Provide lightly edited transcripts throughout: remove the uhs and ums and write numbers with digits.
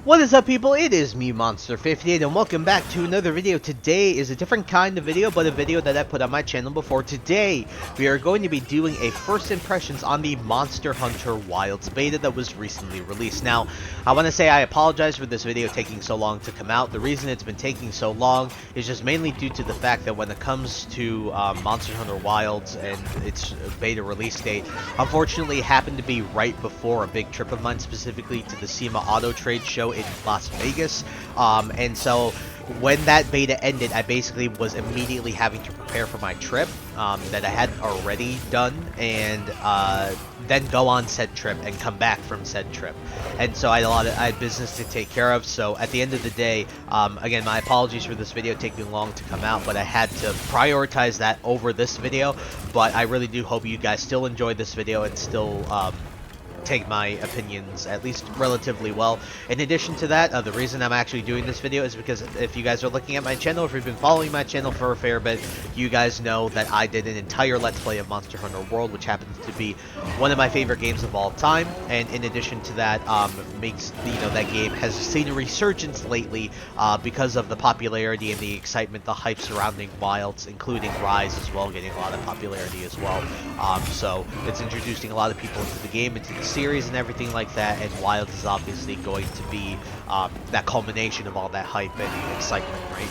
What is up, people? It is me, Monster58, and welcome back to another video. Today is a different kind of video, but a video that I put on my channel before. Today, we are going to be doing a first impressions on the Monster Hunter Wilds beta that was recently released. Now, I want to say I apologize for this video taking so long to come out. The reason it's been taking so long is just mainly due to the fact that when it comes to Monster Hunter Wilds and its beta release date, unfortunately it happened to be right before a big trip of mine, specifically to the SEMA Auto Trade show in Las Vegas, and so when that beta ended, I basically was immediately having to prepare for my trip that I hadn't already done, and then go on said trip and come back from said trip. And so I had business to take care of. So at the end of the day, again, my apologies for this video taking long to come out, but I had to prioritize that over this video. But I really do hope you guys still enjoyed this video and still take my opinions at least relatively well. In addition to that, the reason I'm actually doing this video is because if you guys are looking at my channel, if you've been following my channel for a fair bit, you guys know that I did an entire Let's Play of Monster Hunter World, which happens to be one of my favorite games of all time. And in addition to that, makes that game has seen a resurgence lately because of the popularity and the excitement, the hype surrounding Wilds, including Rise as well, getting a lot of popularity as well. So it's introducing a lot of people into the game, into the series and everything like that, and Wilds is obviously going to be that culmination of all that hype and excitement, right?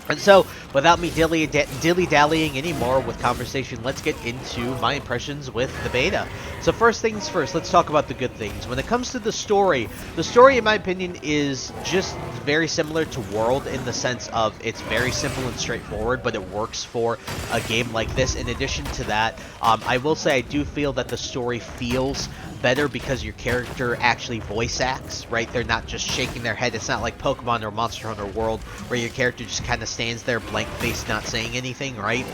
And so, without me dilly-dallying anymore with conversation, let's get into my impressions with the beta. So first things first, let's talk about the good things. When it comes to the story in my opinion is just very similar to World in the sense of it's very simple and straightforward, but it works for a game like this. In addition to that, I will say I do feel that the story feels better because your character actually voice acts, right? They're not just shaking their head. It's not like Pokemon or Monster Hunter World where your character just kind of stands there blank faced not saying anything, right?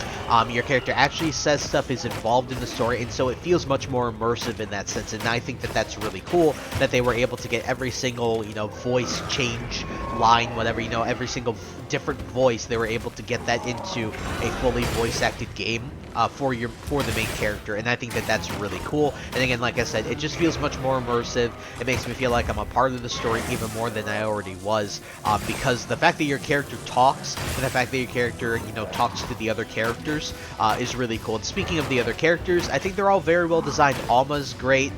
Your character actually says stuff, is involved in the story, and so it feels much more immersive in that sense. And I think that that's really cool that they were able to get every single voice change, line, whatever, every single different voice, they were able to get that into a fully voice acted game for the main character, and I think that that's really cool. And again, like I said, it just feels much more immersive. It makes me feel like I'm a part of the story even more than I already was, because the fact that your character talks and the fact that your character talks to the other characters is really cool. And speaking of the other characters, I think they're all very well designed. Alma's great.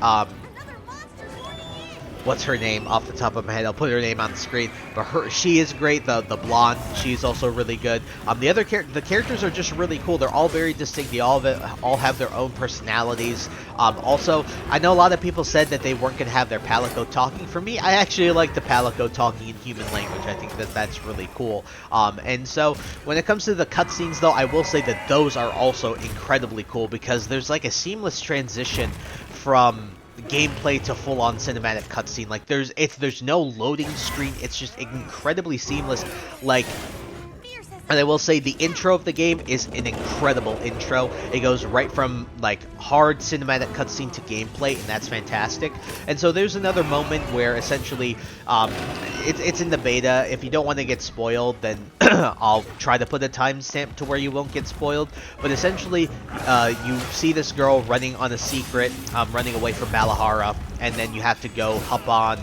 What's her name off the top of my head? I'll put her name on the screen. But she is great. The blonde, she's also really good. The characters are just really cool. They're all very distinct. They all have their own personalities. Also, I know a lot of people said that they weren't gonna have their Palico talking. For me, I actually like the Palico talking in human language. I think that that's really cool. And so when it comes to the cutscenes, though, I will say that those are also incredibly cool because there's like a seamless transition from gameplay to full-on cinematic cutscene. Like there's no loading screen. It's just incredibly seamless. And I will say the intro of the game is an incredible intro. It goes right from like hard cinematic cutscene to gameplay, and that's fantastic. And so there's another moment where essentially it's in the beta. If you don't want to get spoiled, then I'll try to put a timestamp to where you won't get spoiled. But essentially, you see this girl running on a secret, running away from Malahara, and then you have to go hop on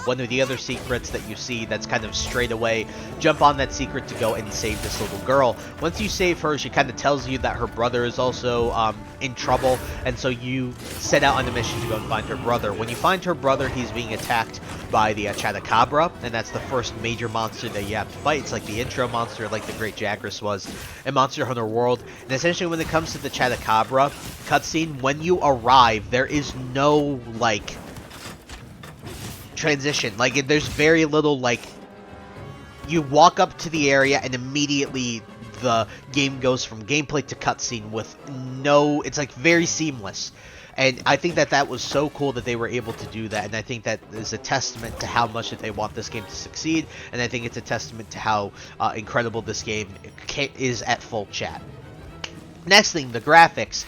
one of the other secrets that you see that's kind of straight away. Jump on that secret to go and save this little girl. Once you save her, she kind of tells you that her brother is also in trouble, and so you set out on a mission to go and find her brother. When you find her brother, he's being attacked by the Chadacabra, and that's the first major monster that you have to fight. It's like the intro monster, like the Great Jagras was in Monster Hunter World. And essentially when it comes to the Chadacabra cutscene, when you arrive, there is no like transition. Like there's very little like you walk up to the area and immediately the game goes from gameplay to cutscene with it's like very seamless. And I think that that was so cool that they were able to do that, and I think that is a testament to how much that they want this game to succeed, and I think it's a testament to how incredible this game is at full chat. Next thing, the graphics.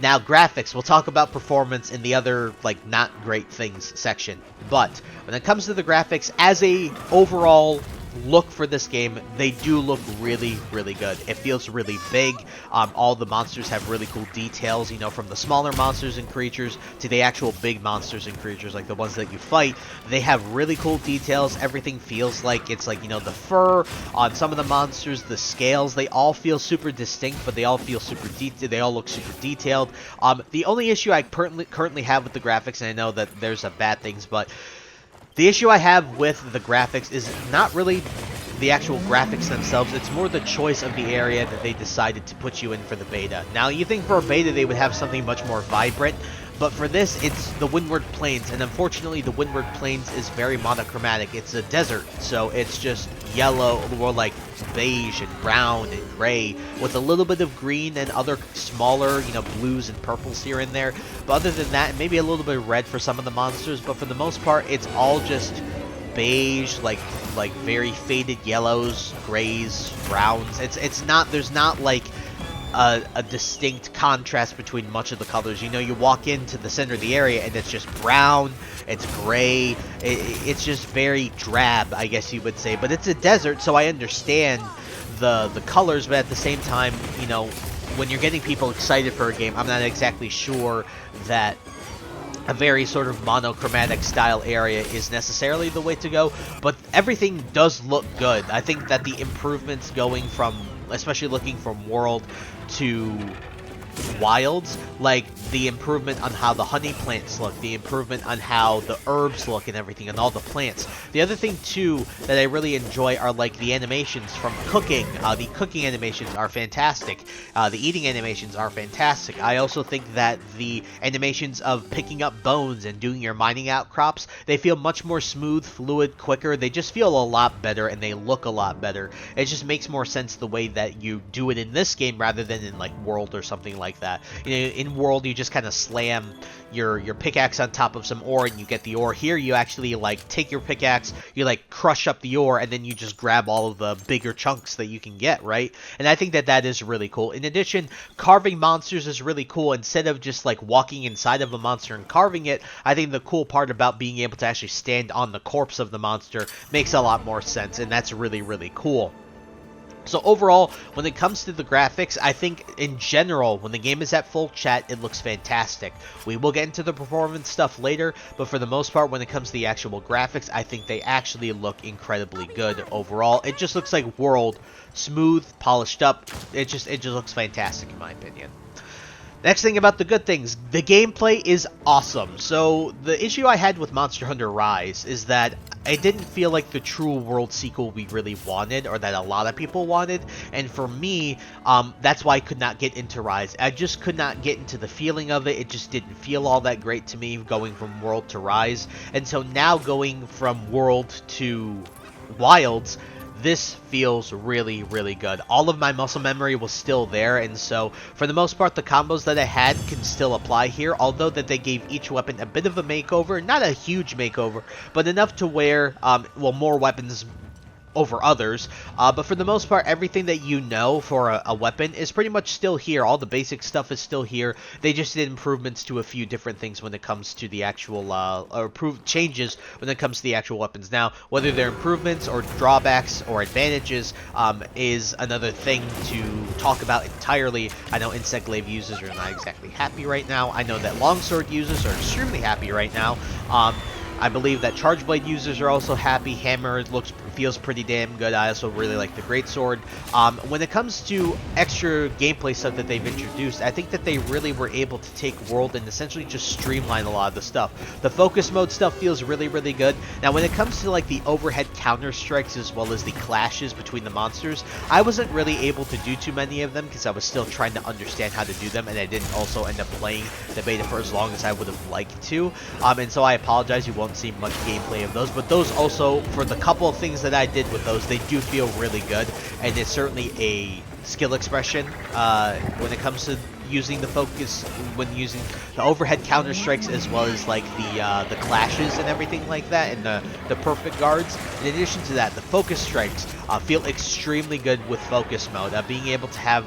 Now, graphics, we'll talk about performance in the other, like, not great things section, but when it comes to the graphics, as a overall look for this game, they do look really, really good. It feels really big. All the monsters have really cool details, you know, from the smaller monsters and creatures to the actual big monsters and creatures, like the ones that you fight. They have really cool details. Everything feels like it's like, you know, the fur on some of the monsters, the scales, they all feel super distinct, but they all feel super detailed. They all look super detailed. The only issue I currently have with the graphics, and I know that there's some bad things, but the issue I have with the graphics is not really the actual graphics themselves, it's more the choice of the area that they decided to put you in for the beta. Now, you think for a beta they would have something much more vibrant, but for this, it's the Windward Plains, and unfortunately the Windward Plains is very monochromatic. It's a desert, so it's just yellow, or like beige and brown and gray, with a little bit of green and other smaller, you know, blues and purples here and there. But other than that, maybe a little bit of red for some of the monsters, but for the most part, it's all just beige, like very faded yellows, grays, browns. It's not, there's not like a distinct contrast between much of the colors. You know, you walk into the center of the area and it's just brown, it's gray, it's just very drab, I guess you would say. But it's a desert, so I understand the colors, but at the same time, you know, when you're getting people excited for a game, I'm not exactly sure that a very sort of monochromatic style area is necessarily the way to go, but everything does look good. I think that the improvements going from, especially looking from World to Wilds, like the improvement on how the honey plants look, the improvement on how the herbs look and everything, and all the plants. The other thing too that I really enjoy are like the animations from cooking. The cooking animations are fantastic. The eating animations are fantastic. I also think that the animations of picking up bones and doing your mining outcrops, they feel much more smooth, fluid, quicker. They just feel a lot better and they look a lot better. It just makes more sense the way that you do it in this game rather than in like World or something like that. You know, in World you just kind of slam your pickaxe on top of some ore and you get the ore. Here you actually like take your pickaxe, you like crush up the ore, and then you just grab all of the bigger chunks that you can get, right? And I think that that is really cool. In addition, carving monsters is really cool. Instead of just like walking inside of a monster and carving it, I think the cool part about being able to actually stand on the corpse of the monster makes a lot more sense, and that's really, really cool. So overall, when it comes to the graphics, I think in general, when the game is at full chat, it looks fantastic. We will get into the performance stuff later, but for the most part, when it comes to the actual graphics, I think they actually look incredibly good overall. It just looks like World, smooth, polished up. It just looks fantastic in my opinion. Next thing about the good things, the gameplay is awesome. So the issue I had with Monster Hunter Rise is that it didn't feel like the true World sequel we really wanted, or that a lot of people wanted, and for me, that's why I could not get into Rise. I just could not get into the feeling of it. It just didn't feel all that great to me going from World to Rise, and so now going from World to Wilds, this feels really, really good. All of my muscle memory was still there, and so for the most part, the combos that I had can still apply here, although that they gave each weapon a bit of a makeover, not a huge makeover, but enough to where, well, more weapons over others, but for the most part, everything that you know for a weapon is pretty much still here. All the basic stuff is still here. They just did improvements to a few different things when it comes to the actual, or changes when it comes to the actual weapons. Now, whether they're improvements or drawbacks or advantages is another thing to talk about entirely. I know Insect Glaive users are not exactly happy right now. I know that Longsword users are extremely happy right now. I believe that Charge Blade users are also happy. Hammer feels pretty damn good. I also really like the Greatsword. When it comes to extra gameplay stuff that they've introduced, I think that they really were able to take World and essentially just streamline a lot of the stuff. The focus mode stuff feels really, really good. Now, when it comes to like the overhead counter strikes as well as the clashes between the monsters, I wasn't really able to do too many of them because I was still trying to understand how to do them, and I didn't also end up playing the beta for as long as I would have liked to. And so I apologize, you won't see much gameplay of those, but those also, for the couple of things that I did with those, they do feel really good, and it's certainly a skill expression when it comes to using the focus, when using the overhead counter strikes as well as like the clashes and everything like that, and the perfect guards. In addition to that, the focus strikes feel extremely good with focus mode, being able to have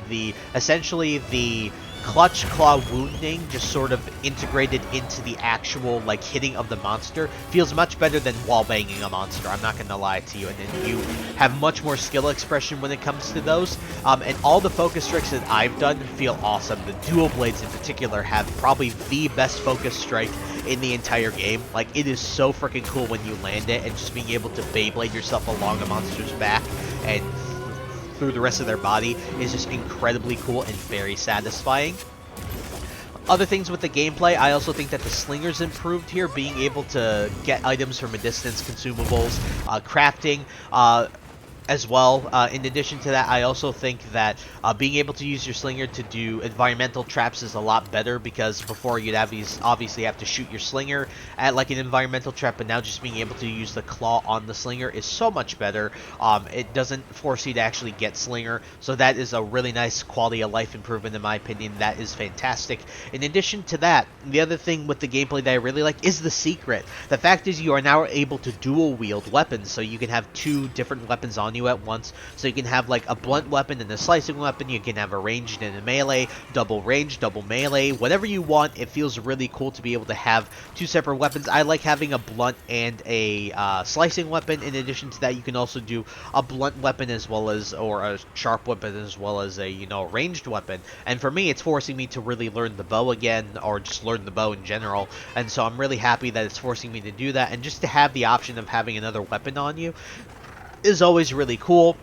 essentially the clutch claw wounding just sort of integrated into the actual like hitting of the monster feels much better than wall banging a monster. I'm not gonna lie to you. And then you have much more skill expression when it comes to those. And all the focus strikes that I've done feel awesome. The dual blades in particular have probably the best focus strike in the entire game. Like, it is so freaking cool when you land it, and just being able to Beyblade yourself along a monster's back and through the rest of their body is just incredibly cool and very satisfying. Other things with the gameplay, I also think that the Slinger's improved here, being able to get items from a distance, consumables, crafting, as well. In addition to that, I also think that being able to use your slinger to do environmental traps is a lot better, because before you'd obviously have to shoot your slinger at like an environmental trap, but now just being able to use the claw on the slinger is so much better. It doesn't force you to actually get slinger, so that is a really nice quality of life improvement in my opinion. That is fantastic. In addition to that, the other thing with the gameplay that I really like is the secret. The fact is you are now able to dual wield weapons, so you can have two different weapons on you at once. So you can have like a blunt weapon and a slicing weapon, you can have a ranged and a melee, double range, double melee, whatever you want. It feels really cool to be able to have two separate weapons. I like having a blunt and a slicing weapon. In addition to that, you can also do a blunt weapon as well as, or a sharp weapon as well as a, you know, ranged weapon. And for me, it's forcing me to really learn the bow again, or just learn the bow in general. And so I'm really happy that it's forcing me to do that, and just to have the option of having another weapon on you is always really cool,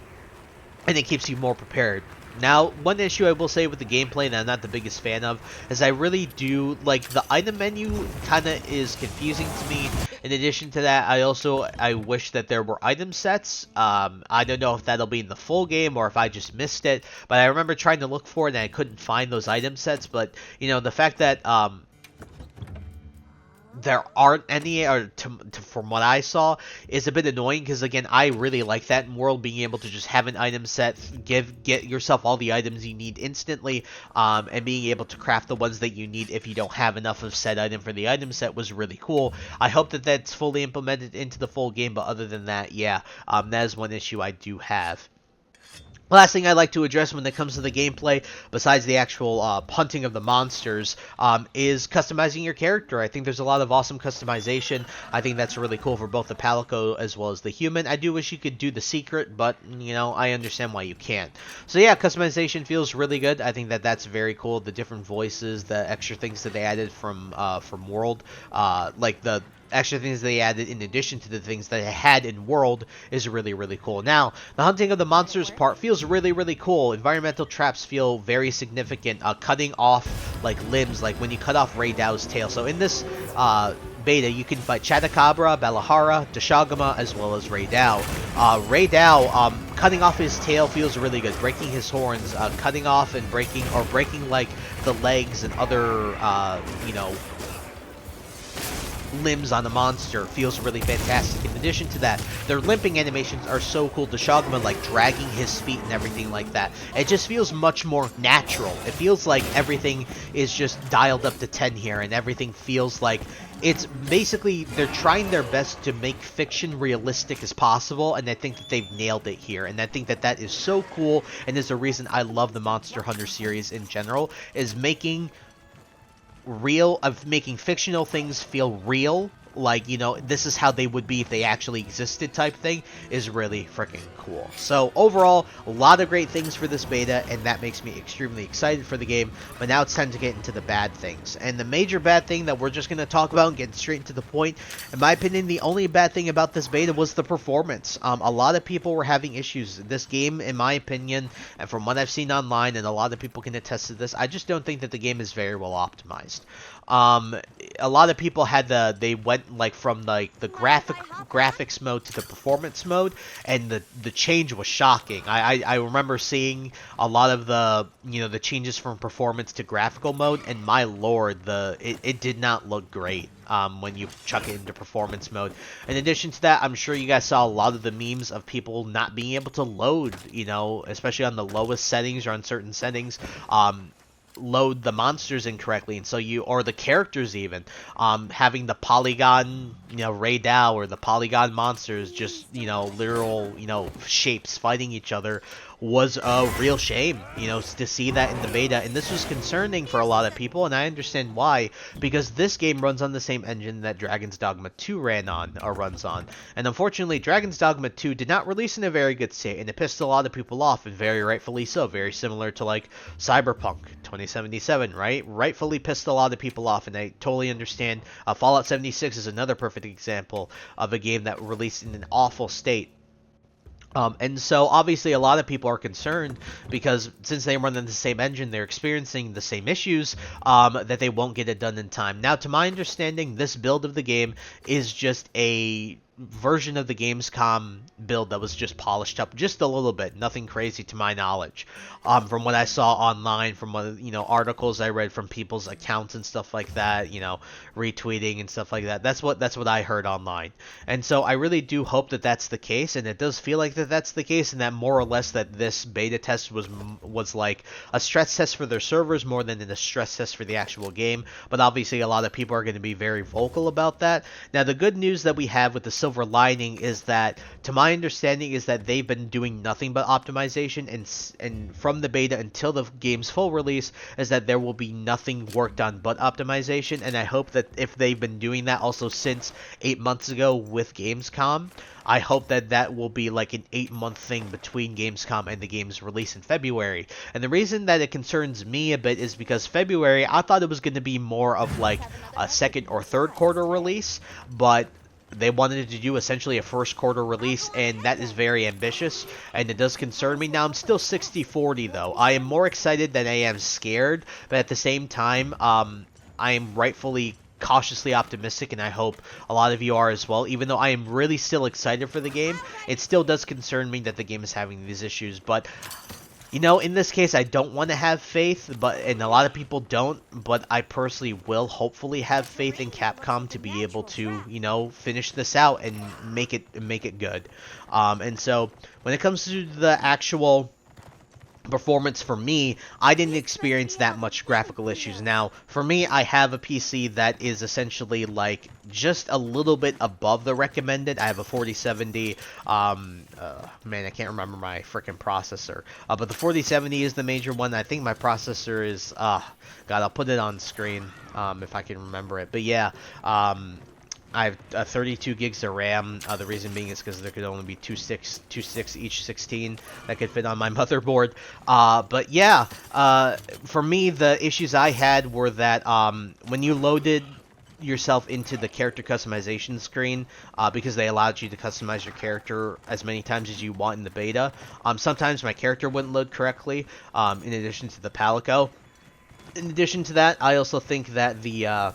and it keeps you more prepared. Now, one issue I will say with the gameplay that I'm not the biggest fan of is I really do like the item menu kind of is confusing to me. In addition to that, I wish that there were item sets. I don't know if that'll be in the full game or if I just missed it, but I remember trying to look for it and I couldn't find those item sets. But you know, the fact that there aren't any, or from what I saw, is a bit annoying, because again, I really like that in World, being able to just have an item set, get yourself all the items you need instantly, and being able to craft the ones that you need if you don't have enough of said item for the item set was really cool. I hope that that's fully implemented into the full game, but other than that, yeah, that is one issue I do have. Last thing I'd like to address when it comes to the gameplay, besides the actual hunting of the monsters, is customizing your character. I think there's a lot of awesome customization. I think that's really cool for both the Palico as well as the human. I do wish you could do the secret, but, you know, I understand why you can't. So yeah, customization feels really good. I think that that's very cool. The different voices, the extra things that they added from World, like the extra things they added in addition to the things that I had in World is really, really cool. Now, the hunting of the monsters part feels really, really cool. Environmental traps feel very significant. Cutting off, like, limbs, like when you cut off Ray Dow's tail. So in this beta, you can fight Chadacabra, Balahara, Dashagama, as well as Ray Dow. Cutting off his tail feels really good. Breaking his horns, cutting off and breaking, or breaking, like, the legs and other, you know, limbs on the monster feels really fantastic. In addition to that, their limping animations are so cool. Dashagama, like, dragging his feet and everything like that. It just feels much more natural. It feels like everything is just dialed up to 10 here, and everything feels like it's basically, they're trying their best to make fiction realistic as possible, and I think that they've nailed it here. And I think that that is so cool, and is the reason I love the Monster Hunter series in general, is making fictional things feel real, like, you know, this is how they would be if they actually existed type thing, is really freaking cool. So overall, a lot of great things for this beta, and that makes me extremely excited for the game. But now it's time to get into the bad things, and the major bad thing that we're just going to talk about and get straight to the point, in my opinion, the only bad thing about this beta was the performance. A lot of people were having issues. This game, in my opinion, and from what I've seen online, and a lot of people can attest to this, I just don't think that the game is very well optimized. A lot of people had they went like from like the graphics mode to the performance mode, and the change was shocking. I remember seeing a lot of the, you know, the changes from performance to graphical mode, and my lord, it did not look great when you chuck it into performance mode. In addition to that, I'm sure you guys saw a lot of the memes of people not being able to load, you know, especially on the lowest settings or on certain settings, load the monsters incorrectly, and so or the characters even, having the polygon, you know, Ray Dow, or the polygon monsters, just, you know, literal, you know, shapes fighting each other, was a real shame, you know, to see that in the beta. And this was concerning for a lot of people, and I understand why, because this game runs on the same engine that Dragon's Dogma 2 runs on. And unfortunately, Dragon's Dogma 2 did not release in a very good state, and it pissed a lot of people off, and very rightfully so. Very similar to like Cyberpunk 2077, right? Rightfully pissed a lot of people off, and I totally understand. Fallout 76 is another perfect example of a game that released in an awful state. And so obviously a lot of people are concerned because since they run in the same engine, they're experiencing the same issues, that they won't get it done in time. Now, to my understanding, this build of the game is just a version of the Gamescom build that was just polished up just a little bit, nothing crazy to my knowledge. From what I saw online, from what, you know, articles I read from people's accounts and stuff like that, you know, retweeting and stuff like that. That's what I heard online. And so I really do hope that that's the case, and it does feel like that's the case, and that more or less that this beta test was like a stress test for their servers more than a stress test for the actual game. But obviously a lot of people are going to be very vocal about that. Now, the good news that we have with the silver lining is that, to my understanding, is that they've been doing nothing but optimization, and from the beta until the game's full release is that there will be nothing worked on but optimization. And I hope that if they've been doing that also since 8 months ago with Gamescom, I hope that that will be like an 8-month thing between Gamescom and the game's release in February. And the reason that it concerns me a bit is because February, I thought it was going to be more of like a second or third quarter release, but they wanted to do essentially a first quarter release, and that is very ambitious, and it does concern me. Now, I'm still 60-40 though. I am more excited than I am scared, but at the same time, I am rightfully cautiously optimistic, and I hope a lot of you are as well. Even though I am really still excited for the game, it still does concern me that the game is having these issues. But you know, in this case, I don't want to have faith, and a lot of people don't, but I personally will hopefully have faith in Capcom to be able to, you know, finish this out and make it good. And so when it comes to the actual performance for me, I didn't experience that much graphical issues. Now, for me, I have a PC that is essentially like just a little bit above the recommended. I have a 4070, man, I can't remember my freaking processor, but the 4070 is the major one. I think my processor is, God, I'll put it on screen, if I can remember it, but yeah, I have 32 gigs of RAM. The reason being is because there could only be two sticks, each 16 that could fit on my motherboard. But yeah, for me, the issues I had were that when you loaded yourself into the character customization screen, because they allowed you to customize your character as many times as you want in the beta, sometimes my character wouldn't load correctly, in addition to the palico. In addition to that, I also think that the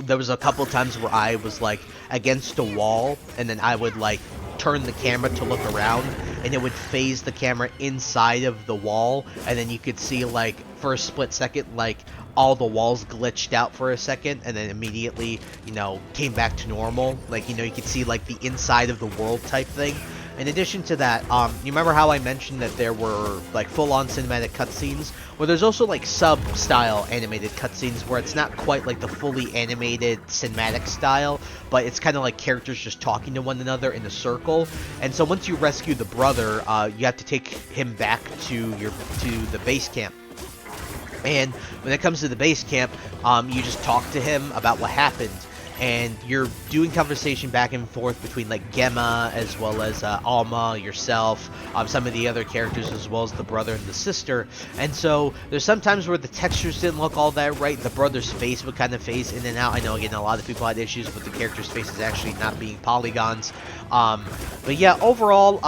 there was a couple times where I was like against a wall, and then I would like turn the camera to look around, and it would phase the camera inside of the wall, and then you could see like for a split second like all the walls glitched out for a second, and then immediately, you know, came back to normal. Like, you know, you could see like the inside of the world type thing. In addition to that, you remember how I mentioned that there were like full-on cinematic cutscenes? Well, there's also like sub-style animated cutscenes where it's not quite like the fully animated cinematic style, but it's kind of like characters just talking to one another in a circle. And so once you rescue the brother, you have to take him back to the base camp. And when it comes to the base camp, you just talk to him about what happened. And you're doing conversation back and forth between like Gemma as well as Alma, yourself, some of the other characters, as well as the brother and the sister. And so there's some times where the textures didn't look all that right. The brother's face would kind of phase in and out. I know, again, a lot of people had issues with the character's faces actually not being polygons. But yeah, overall,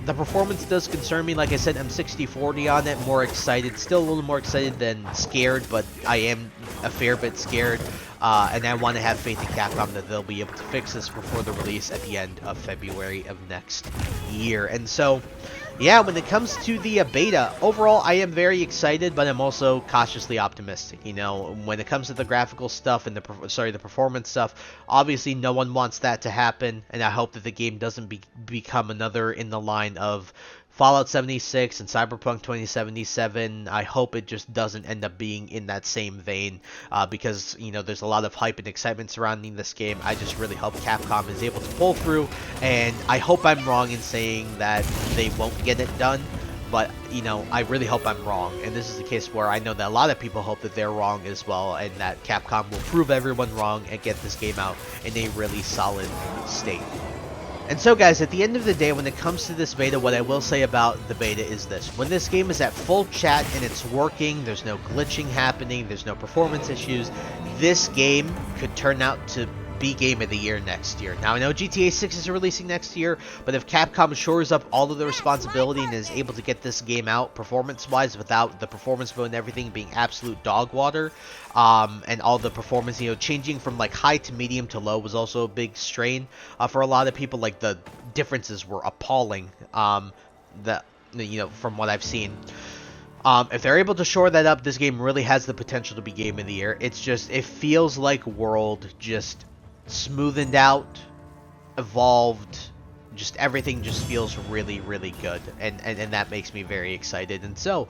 the performance does concern me. Like I said, I'm 60-40 on it. More excited, still a little more excited than scared, but I am a fair bit scared. And I want to have faith in Capcom that they'll be able to fix this before the release at the end of February of next year. And so, yeah, when it comes to the beta, overall, I am very excited, but I'm also cautiously optimistic. You know, when it comes to the graphical stuff and the performance stuff, obviously no one wants that to happen, and I hope that the game doesn't become another in the line of Fallout 76 and Cyberpunk 2077, I hope it just doesn't end up being in that same vein, because, you know, there's a lot of hype and excitement surrounding this game. I just really hope Capcom is able to pull through, and I hope I'm wrong in saying that they won't get it done, but, you know, I really hope I'm wrong, and this is the case where I know that a lot of people hope that they're wrong as well, and that Capcom will prove everyone wrong and get this game out in a really solid state. And so guys, at the end of the day, when it comes to this beta, what I will say about the beta is this. When this game is at full chat and it's working, there's no glitching happening, there's no performance issues, this game could turn out to be Game of the Year next year. Now, I know GTA 6 is releasing next year, but if Capcom shores up all of the responsibility and is able to get this game out performance-wise without the performance mode and everything being absolute dog water, and all the performance, you know, changing from like high to medium to low was also a big strain for a lot of people. Like, the differences were appalling, you know, from what I've seen. If they're able to shore that up, this game really has the potential to be Game of the Year. It's just, it feels like World just smoothened out, evolved, just everything just feels really, really good, and that makes me very excited. And so,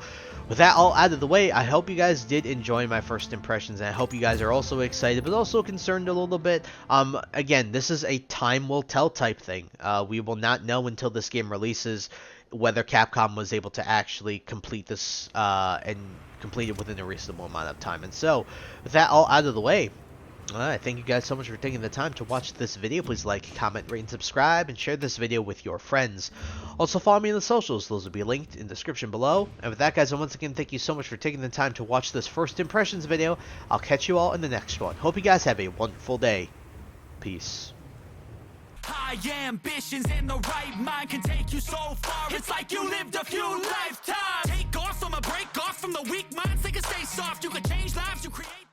with that all out of the way, I hope you guys did enjoy my first impressions, and I hope you guys are also excited, but also concerned a little bit. Again, this is a time will tell type thing. We will not know until this game releases whether Capcom was able to actually complete this, and complete it within a reasonable amount of time. And so, with that all out of the way, thank you guys so much for taking the time to watch this video. Please like, comment, rate, and subscribe, and share this video with your friends. Also, follow me on the socials. Those will be linked in the description below. And with that, guys, once again, thank you so much for taking the time to watch this first impressions video. I'll catch you all in the next one. Hope you guys have a wonderful day. Peace. High ambitions and the right mind can